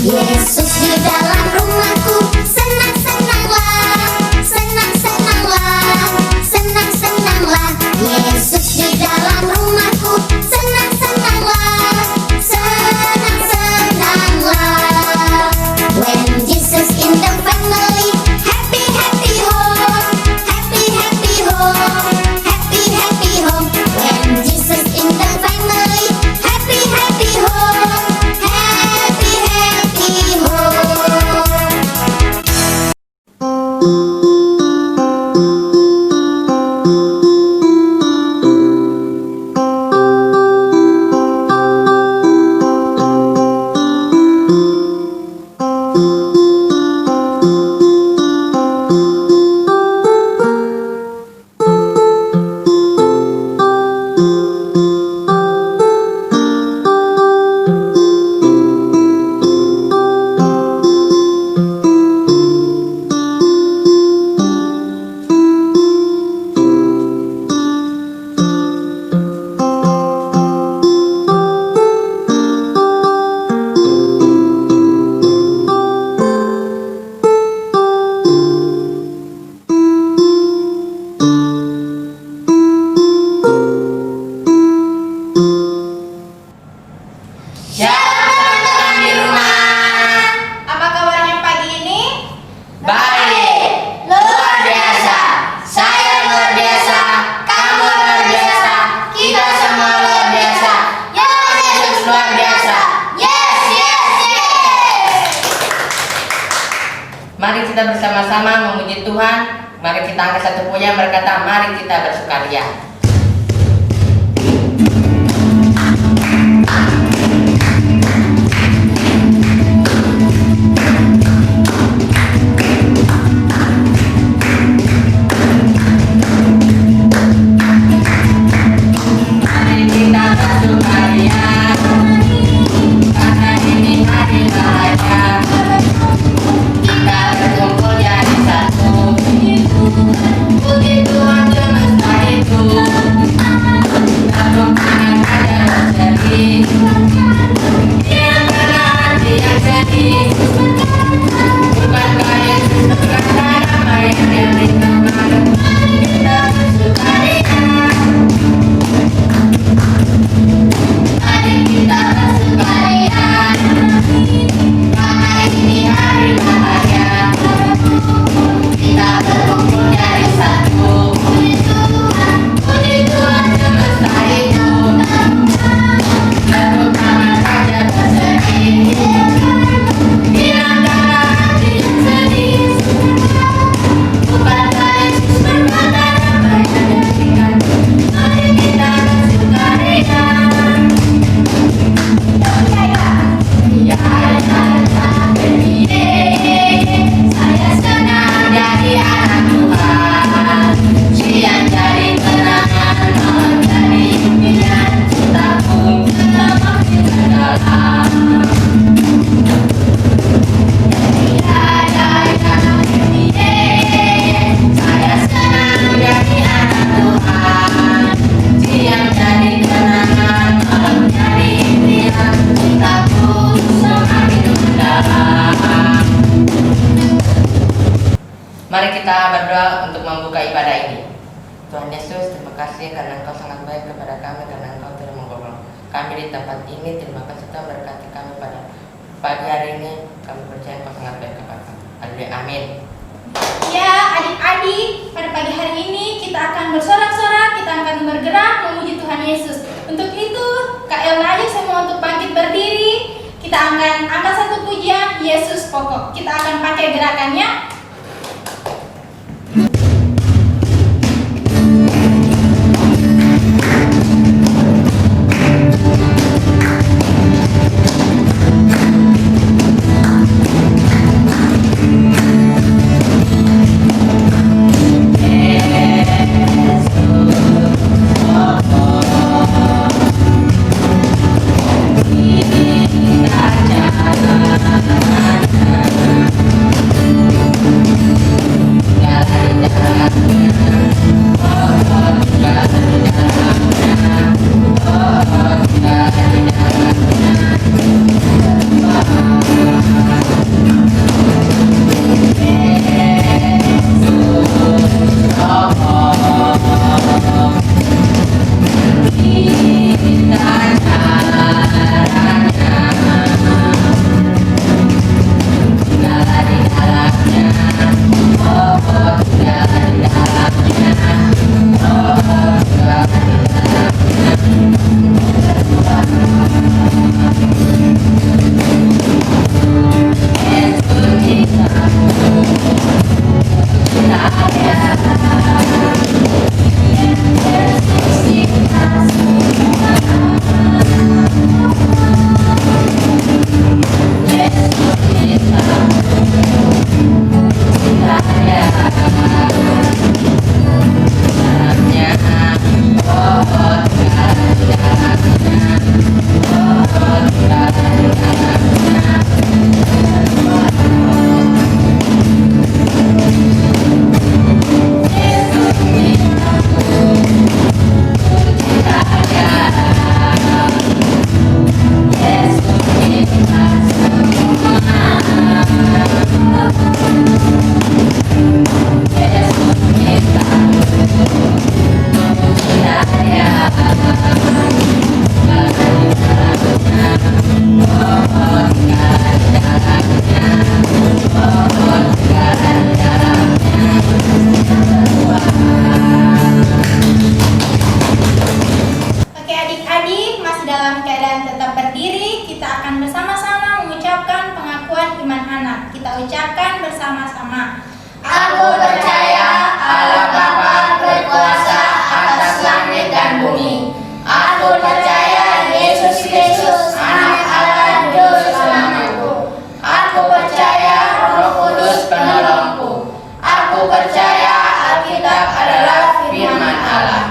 Yesus di dalam rumahku, senang-senanglah, senang-senanglah, senang-senanglah. Yesus di dalam rumahku, senang-senanglah, senang-senanglah. When Jesus in the family, happy happy home, happy happy home, happy happy home. When Jesus in the family, happy happy home, happy happy home. Shalom teman-teman di rumah. Apa kabarnya pagi ini? Baik, luar biasa. Saya luar biasa, kamu luar biasa, kita semua luar biasa. Yesus luar biasa. Yes, yes, yes. Mari kita bersama-sama memuji Tuhan. Mari kita angkat satu pujian berkata, mari kita bersukaria. Mari kita berdoa untuk membuka ibadah ini. Tuhan Yesus, terima kasih karena Engkau sangat baik kepada kami, karena Engkau telah menggolong kami di tempat ini. Terima kasih Tuhan, berkati kami pada pagi hari ini. Kami percaya Engkau sangat baik kepada kami. Haleluya, amin. Ya, adik-adik, pada pagi hari ini kita akan bersorak-sorak, kita akan bergerak memuji Tuhan Yesus. Untuk itu, Kak Elna ajak semua untuk bangkit berdiri. Kita akan angkat satu pujian, Yesus pokok. Kita akan pakai gerakannya. percaya Allah Bapa berkuasa atas langit dan bumi. Aku percaya Yesus Kristus Anak Allah Juru Selamatku. Aku percaya Roh Kudus penolongku. Aku percaya Alkitab adalah firman Allah.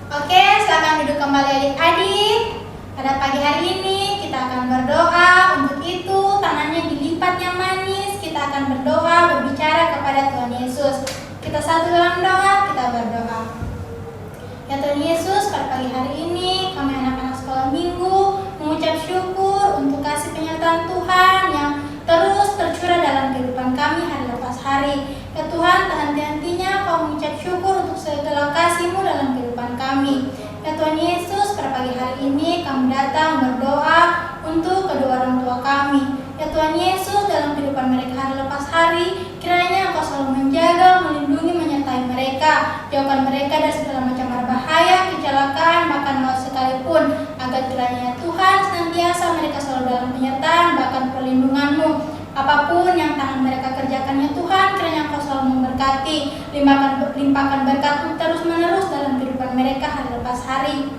Oke, silakan duduk kembali adik-adik. Pada pagi hari ini kita akan berdoa. Untuk itu tangannya dilipat yang manis. Kita akan berdoa berbicara kepada Tuhan Yesus. Kita satu dalam doa, kita berdoa. Ya Tuhan Yesus, pada pagi hari ini kami anak-anak sekolah minggu mengucap syukur untuk kasih penyertaan Tuhan yang terus tercurah dalam kehidupan kami hari lepas hari. Ya Tuhan, tak henti-hentinya kau mengucap syukur untuk segala kasih-Mu dalam kehidupan kami. Ya Tuhan Yesus, pada pagi hari ini kami datang berdoa untuk kedua orang tua kami. Ya Tuhan Yesus, dalam kehidupan mereka hari lepas hari, kiranya Engkau selalu menjaga, melindungi, menyertai mereka. Jauhkan mereka dari segala macam bahaya, kecelakaan, bahkan maut sekalipun. Agar kiranya Tuhan senantiasa mereka selalu dalam penyertaan, bahkan perlindungan-Mu. Apapun yang tangan mereka kerjakan ya Tuhan, kiranya Engkau selalu memberkati, limpahkan berkat-Mu terus-menerus dalam kehidupan mereka hari lepas hari.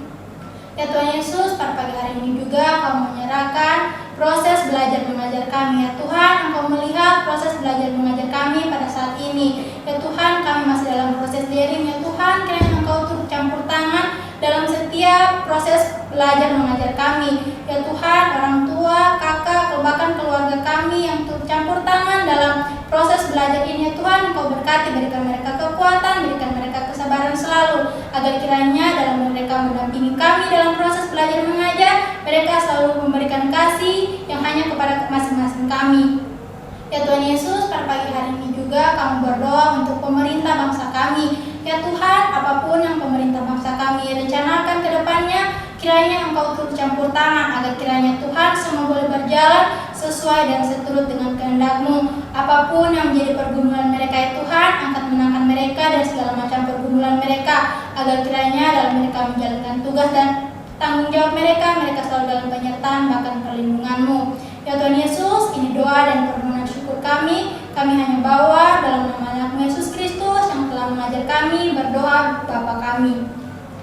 Ya Tuhan Yesus, pada pagi hari ini juga Kau menyerahkan proses belajar mengajar kami ya Tuhan. Engkau melihat proses belajar mengajar kami pada saat ini. Ya Tuhan, kami masih dalam proses daring ya Tuhan, kiranya Engkau turut campur tangan dalam setiap proses belajar mengajar kami. Ya Tuhan, orang tua, kakak, bahkan keluarga kami yang turut campur tangan dalam proses belajar ini ya Tuhan, Engkau berkati, berikan mereka kekuatan, berikan mereka kesabaran selalu, agar kiranya dalam mereka mendampingi kami dalam proses belajar mengajar, mereka selalu memberikan kasih yang hanya kepada masing-masing kami. Ya Tuhan Yesus, pada pagi hari ini juga kami berdoa untuk pemerintah bangsa kami. Ya Tuhan, apapun yang pemerintah bangsa kami rencanakan ke depannya, kiranya Engkau turut campur tangan, agar kiranya Tuhan semua boleh berjalan sesuai dan seturut dengan kehendak-Mu. Apapun yang menjadi pergumulan mereka ya Tuhan, angkat menangkan mereka dari segala macam pergumulan mereka, agar kiranya dalam mereka menjalankan tugas dan tanggung jawab mereka, mereka selalu dalam penyertaan bahkan perlindungan-Mu. Ya Tuhan Yesus, ini doa dan permohonan syukur kami hanya bawa dalam nama anak-Mu Yesus Kristus yang telah mengajar kami berdoa. Bapa kami,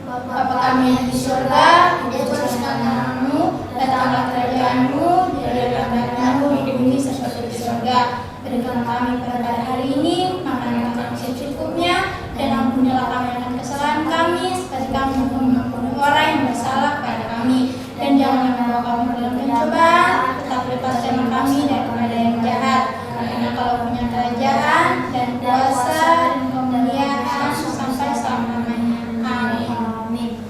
Bapa kami yang di surga, dikuduskan nama-Mu, datanglah kerajaan-Mu, jadilah kehendakmu di bumi seperti di surga. Berikan kami pada hari ini makanan kami secukupnya, dan ampunilah kami akan kesalahan kami, seperti kami mengampuni orang yang bersalah kepada kami. Dan jangan membawa kami ke dalam pencobaan, tetapi lepaskan kami daripada yang jahat. Karena Kau punya kerajaan dan kuasa dan kemuliaan sampai selama-lamanya. Amin.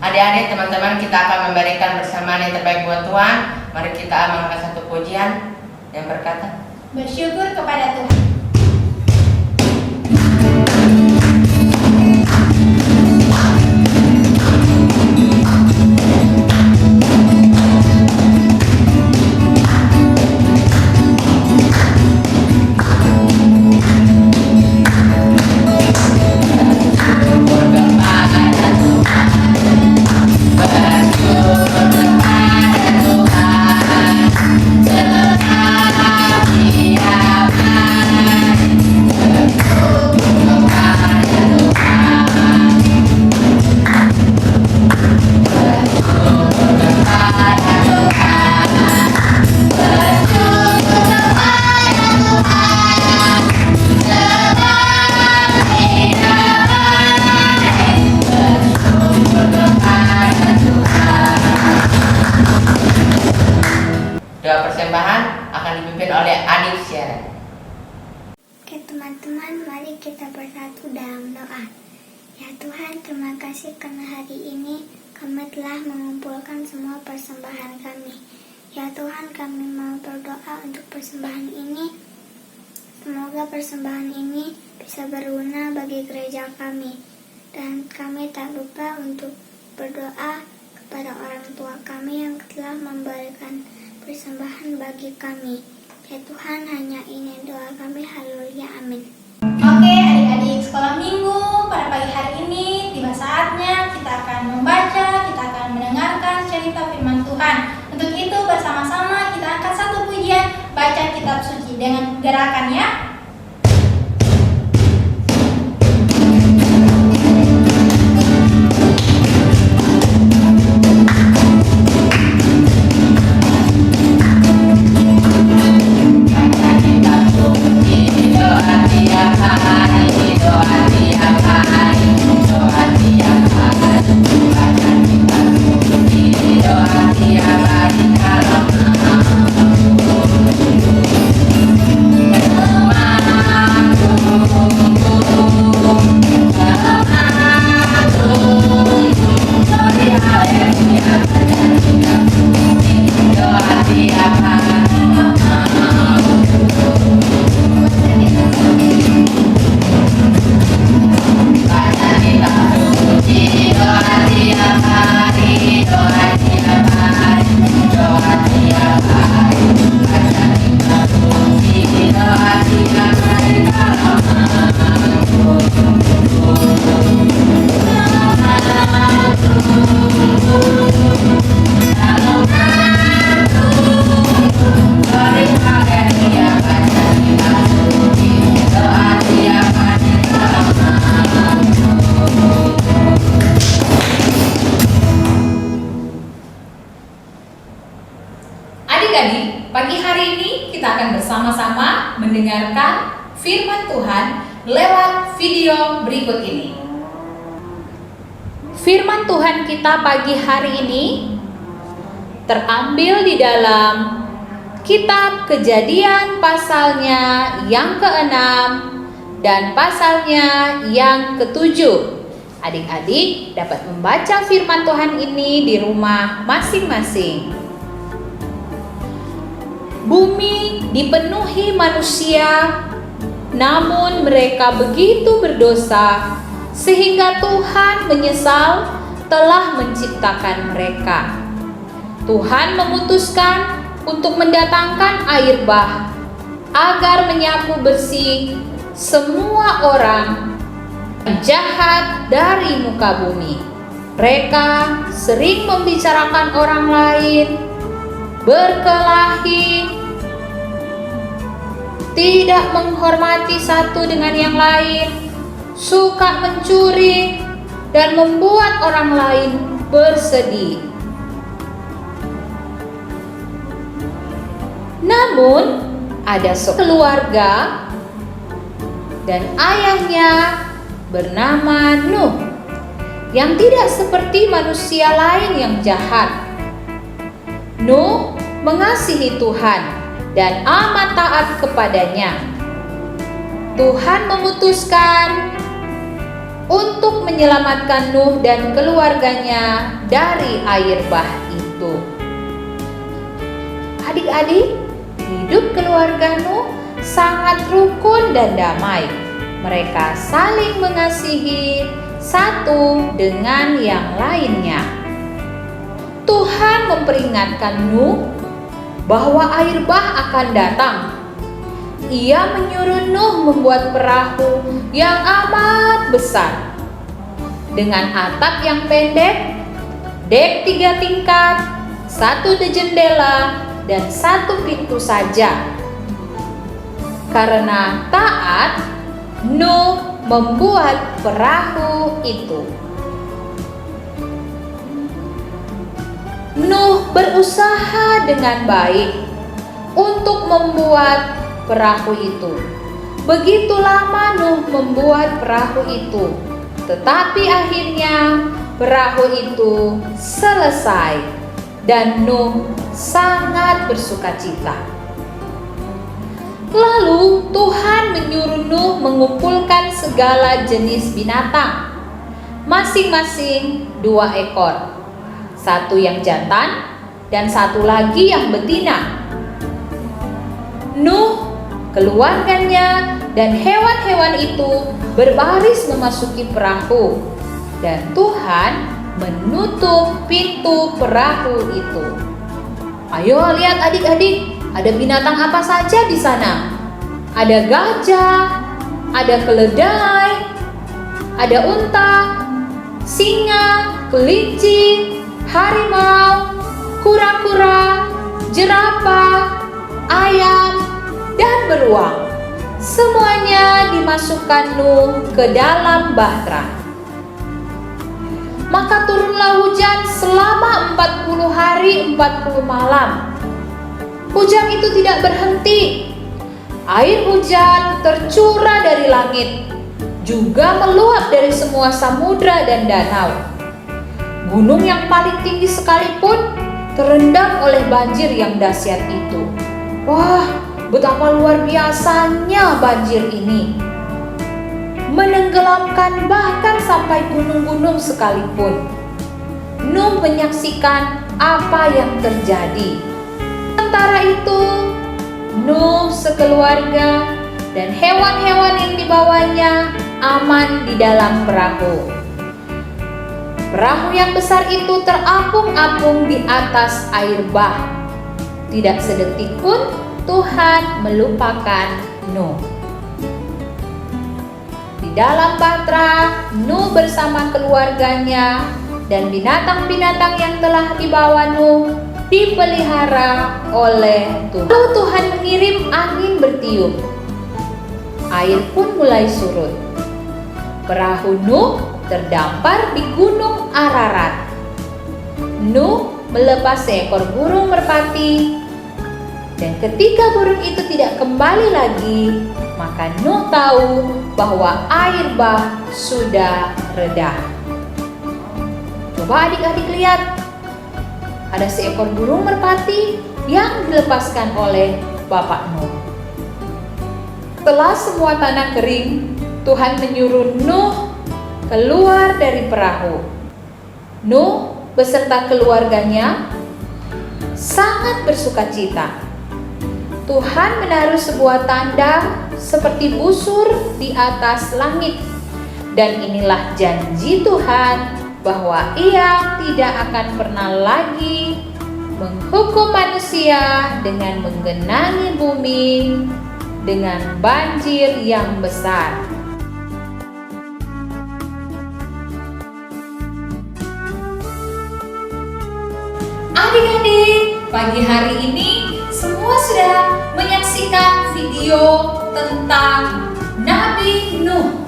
Adik-adik, teman-teman, kita akan memberikan bersamaan yang terbaik buat Tuhan. Mari kita amalkan satu pujian yang berkata, bersyukur kepada Tuhan. Tuhan, Tuhan, terima kasih karena hari ini kami telah mengumpulkan semua persembahan kami. Ya Tuhan, kami mau berdoa untuk persembahan ini. Semoga persembahan ini bisa berguna bagi gereja kami. Dan kami tak lupa untuk berdoa kepada orang tua kami yang telah memberikan persembahan bagi kami. Ya Tuhan, hanya ini doa kami. Haleluya, amin. Oke, adik-adik sekolah minggu, pada pagi hari ini tiba saatnya kita akan membaca, kita akan mendengarkan cerita firman Tuhan. Untuk itu bersama-sama kita angkat satu pujian, baca kitab suci dengan gerakannya. Adik-adik, pagi hari ini kita akan bersama-sama mendengarkan firman Tuhan lewat video berikut ini. Firman Tuhan kita pagi hari ini terambil di dalam kitab Kejadian pasalnya yang ke-6 dan pasalnya yang ke-7. Adik-adik dapat membaca firman Tuhan ini di rumah masing-masing. Bumi dipenuhi manusia, namun mereka begitu berdosa sehingga Tuhan menyesal telah menciptakan mereka. Tuhan memutuskan untuk mendatangkan air bah agar menyapu bersih semua orang jahat dari muka bumi. Mereka sering membicarakan orang lain, berkelahi, tidak menghormati satu dengan yang lain, suka mencuri, dan membuat orang lain bersedih. Namun, ada sekeluarga dan ayahnya bernama Nuh yang tidak seperti manusia lain yang jahat. Nuh mengasihi Tuhan dan amat taat kepadanya. Tuhan memutuskan untuk menyelamatkan Nuh dan keluarganya dari air bah itu. Adik-adik, hidup keluarga Nuh sangat rukun dan damai. Mereka saling mengasihi satu dengan yang lainnya. Tuhan memperingatkan Nuh bahwa air bah akan datang. Ia menyuruh Nuh membuat perahu yang amat besar dengan atap yang pendek, dek 3 tingkat, 1 jendela, dan 1 pintu saja. Karena taat, Nuh membuat perahu itu. Nuh berusaha dengan baik untuk membuat perahu itu. Begitu lama Nuh membuat perahu itu, tetapi akhirnya perahu itu selesai dan Nuh sangat bersukacita. Lalu Tuhan menyuruh Nuh mengumpulkan segala jenis binatang masing-masing 2 ekor, satu yang jantan dan satu lagi yang betina. Nuh, keluarganya, dan hewan-hewan itu berbaris memasuki perahu, dan Tuhan menutup pintu perahu itu. Ayo lihat adik-adik, ada binatang apa saja di sana? Ada gajah, ada keledai, ada unta, singa, kelinci, harimau, kura-kura, jerapah, ayam, dan beruang. Semuanya dimasukkan Nuh ke dalam bahtera. Maka turunlah hujan selama 40 hari 40 malam. Hujan itu tidak berhenti. Air hujan tercurah dari langit, juga meluap dari semua samudra dan danau. Gunung yang paling tinggi sekalipun terendam oleh banjir yang dahsyat itu. Wah, betapa luar biasanya banjir ini. Menenggelamkan bahkan sampai gunung-gunung sekalipun. Nuh menyaksikan apa yang terjadi. Sementara itu, Nuh sekeluarga dan hewan-hewan yang dibawanya aman di dalam perahu. Perahu yang besar itu terapung-apung di atas air bah. Tidak sedetik pun Tuhan melupakan Nuh. Di dalam bahtera, Nuh bersama keluarganya dan binatang-binatang yang telah dibawa Nuh dipelihara oleh Tuhan. Lalu Tuhan mengirim angin bertiup. Air pun mulai surut. Perahu Nuh terdampar di gunung Ararat. Nuh melepas seekor burung merpati, dan ketika burung itu tidak kembali lagi, maka Nuh tahu bahwa air bah sudah reda. Coba adik-adik lihat, ada seekor burung merpati yang dilepaskan oleh Bapak Nuh. Setelah semua tanah kering, Tuhan menyuruh Nuh keluar dari perahu. Nuh beserta keluarganya sangat bersukacita. Tuhan menaruh sebuah tanda seperti busur di atas langit, dan inilah janji Tuhan bahwa Ia tidak akan pernah lagi menghukum manusia dengan menggenangi bumi dengan banjir yang besar. Adik-adik, pagi hari ini semua sudah menyaksikan video tentang Nabi Nuh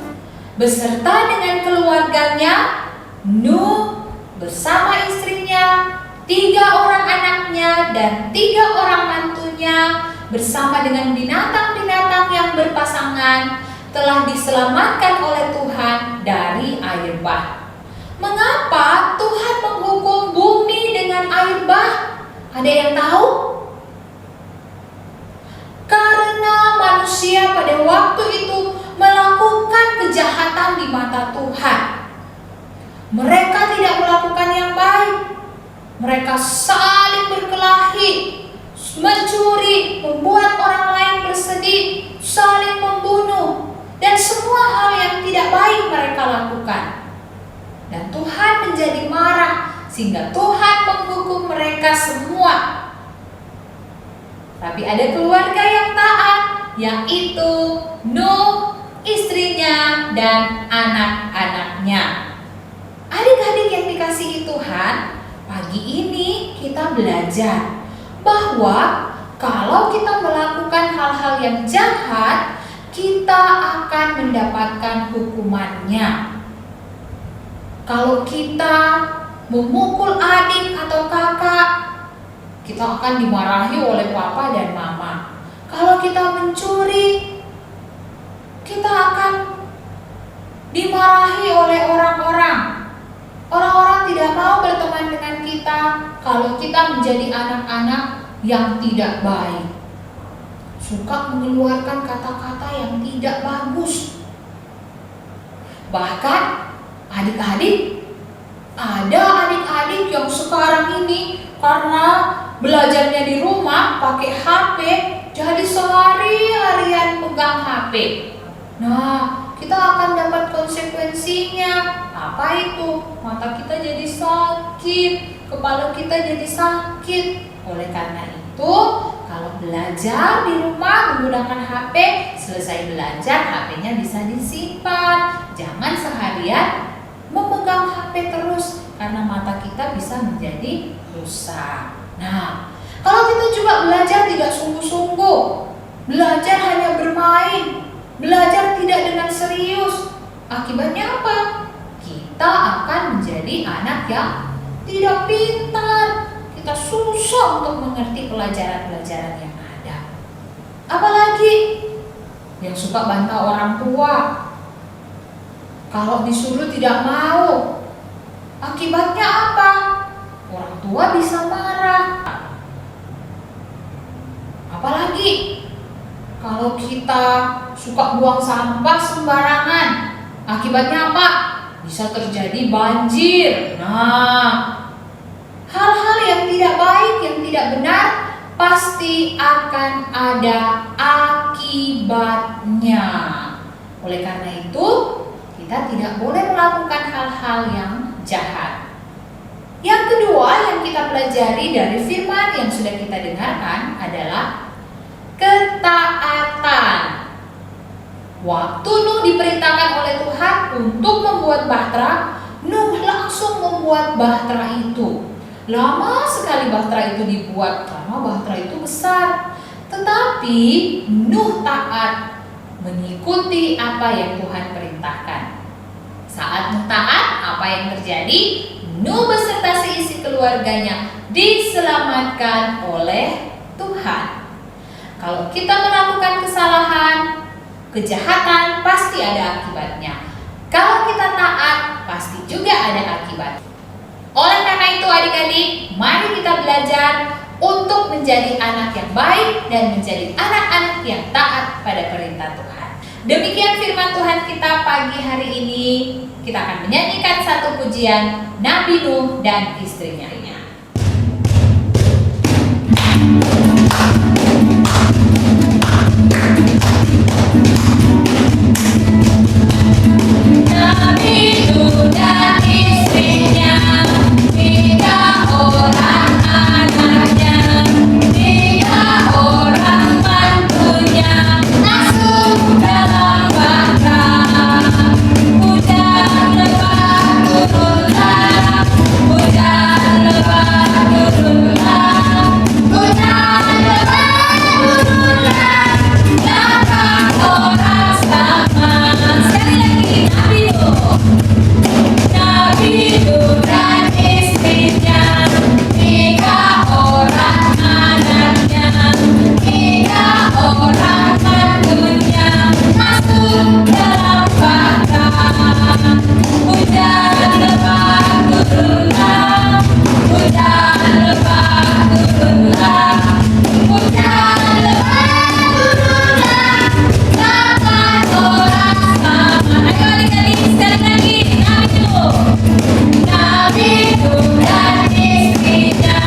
beserta dengan keluarganya. Nuh bersama istrinya, 3 orang anaknya, dan 3 orang mantunya bersama dengan binatang-binatang yang berpasangan telah diselamatkan oleh Tuhan dari air bah. Mengapa Tuhan menghukum bumi dengan air bah? Ada yang tahu? Karena manusia pada waktu itu melakukan kejahatan di mata Tuhan. Mereka tidak melakukan yang baik. Mereka saling berkelahi, mencuri, membuat orang lain bersedih, saling membunuh, dan semua hal yang tidak baik mereka lakukan. Dan Tuhan menjadi marah sehingga Tuhan menghukum mereka semua. Tapi ada keluarga yang taat, yaitu Nuh, istrinya, dan anak-anaknya. Adik-adik yang dikasihi Tuhan, pagi ini kita belajar bahwa kalau kita melakukan hal-hal yang jahat, kita akan mendapatkan hukumannya. Kalau kita memukul adik atau kakak, kita akan dimarahi oleh papa dan mama. Kalau kita mencuri, kita akan dimarahi oleh orang-orang. Orang-orang tidak mau berteman dengan kita kalau kita menjadi anak-anak yang tidak baik, suka mengeluarkan kata-kata yang tidak bagus. Bahkan Adik-adik, ada adik-adik yang sekarang ini karena belajarnya di rumah pakai HP, jadi sehari-harian pegang HP. Nah, kita akan dapat konsekuensinya. Apa itu? Mata kita jadi sakit, kepala kita jadi sakit. Oleh karena itu, kalau belajar di rumah menggunakan HP, selesai belajar HP-nya bisa disimpan. Jangan seharian memegang HP terus, karena mata kita bisa menjadi rusak. Nah, kalau kita juga belajar tidak sungguh-sungguh, belajar hanya bermain, belajar tidak dengan serius, akibatnya apa? Kita akan menjadi anak yang tidak pintar. Kita susah untuk mengerti pelajaran-pelajaran yang ada. Apalagi yang suka bantah orang tua. Kalau disuruh tidak mau, akibatnya apa? Orang tua bisa marah. Apalagi kalau kita suka buang sampah sembarangan, akibatnya apa? Bisa terjadi banjir. Nah, hal-hal yang tidak baik, yang tidak benar, pasti akan ada akibatnya. Oleh karena itu, kita tidak boleh melakukan hal-hal yang jahat. Yang kedua yang kita pelajari dari firman yang sudah kita dengarkan adalah ketaatan. Waktu Nuh diperintahkan oleh Tuhan untuk membuat bahtera, Nuh langsung membuat bahtera itu. Lama sekali bahtera itu dibuat karena bahtera itu besar. Tetapi Nuh taat mengikuti apa yang Tuhan perintahkan. Saat Nuh taat, apa yang terjadi? Nuh beserta seisi keluarganya diselamatkan oleh Tuhan. Kalau kita melakukan kesalahan, kejahatan, pasti ada akibatnya. Kalau kita taat, pasti juga ada akibat. Oleh karena itu adik-adik, mari kita belajar untuk menjadi anak yang baik dan menjadi anak-anak yang taat pada perintah Tuhan. Demikian firman Tuhan kita pagi hari ini. Kita akan menyanyikan satu pujian Nabi Nuh dan istrinya. Nabi Nuh dan istrinya, 3 orang anaknya, 3 orang mantunya, masuk dalam bahtera. Hujan lebat turunlah, hujan lebat turunlah, hujan lebat turunlah, 8 orang selamat. Sekali lagi, Nabi Nuh dan istrinya, 3 orang anaknya, 3 orang mantunya, masuk dalam bahtera. Hujan lebat turunlah, hujan lebat turunlah, hujan lebat turunlah, 8 orang selamat. Ayo adik-adik, sekali lagi, Nabi Nuh dan istrinya,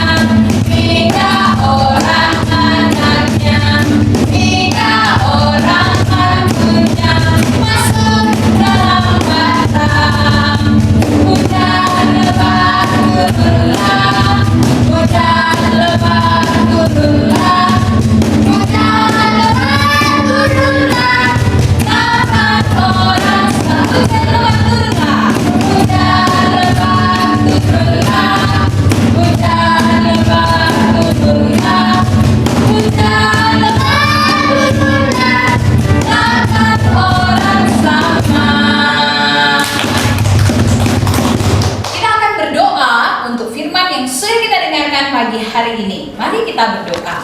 3 orang anaknya, 3 orang mantunya, masuk dalam bahtera. Hujan lebat turunlah, hujan lebat turunlah, hujan lebat turunlah, 8 orang selamat. Hujan lebat turunlah, hujan lebat turunlah, hujan lebat turunlah, hujan lebat turunlah, 8 orang selamat. Kita akan berdoa untuk firman yang sudah kita dengarkan pagi hari ini. Mari kita berdoa.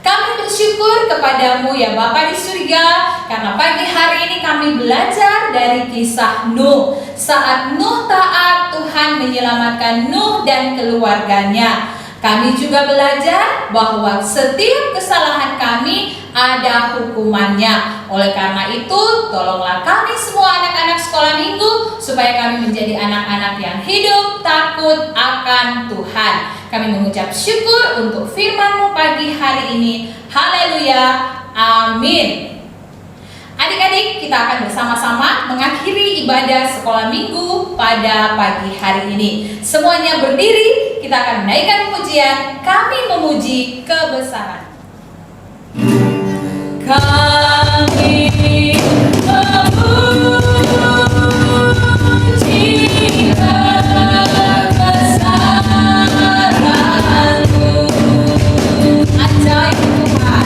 Kami bersyukur kepadamu ya Bapa di surga, karena pagi hari ini kami belajar dari kisah Nuh. Saat Nuh taat, Tuhan menyelamatkan Nuh dan keluarganya. Kami juga belajar bahwa setiap kesalahan kami ada hukumannya. Oleh karena itu, tolonglah kami semua anak-anak sekolah minggu supaya kami menjadi anak-anak yang hidup takut akan Tuhan. Kami mengucap syukur untuk firman-Mu pagi hari ini. Haleluya. Amin. Adik-adik, kita akan bersama-sama mengakhiri ibadah sekolah minggu pada pagi hari ini. Semuanya berdiri, kita akan menaikkan pujian, kami memuji kebesaran. Kami memuji kebesaran-Mu. Ajaib Tuhan.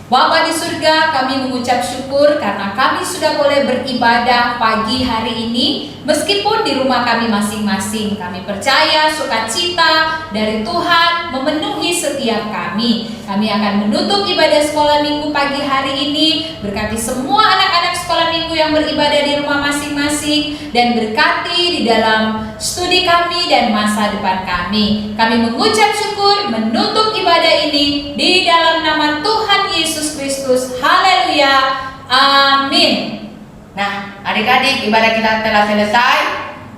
Bapa di surga, kami mengucap syukur karena kami sudah boleh beribadah pagi hari ini meskipun di rumah kami masing-masing. Kami percaya sukacita dari Tuhan memenuhi setiap kami. Kami akan menutup ibadah sekolah minggu pagi hari ini. Berkati semua anak-anak sekolah minggu yang beribadah di rumah masing-masing dan berkati di dalam studi kami dan masa depan kami. Kami mengucap syukur menutup ibadah ini di dalam nama Tuhan Yesus Kristus. Haleluya. Amin. Nah, adik-adik, ibadah kita telah selesai.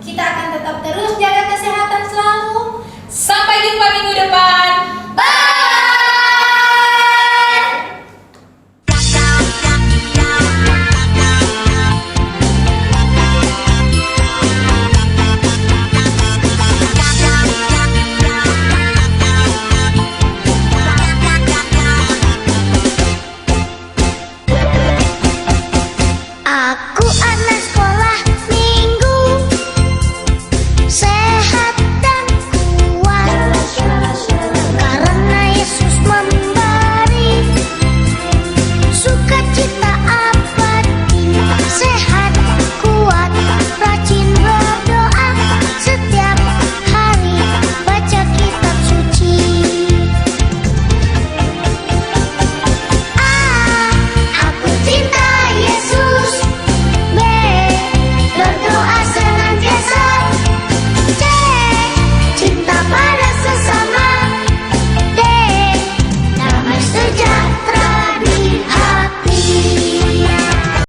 Kita akan tetap terus jaga kesehatan selalu. Sampai jumpa minggu depan.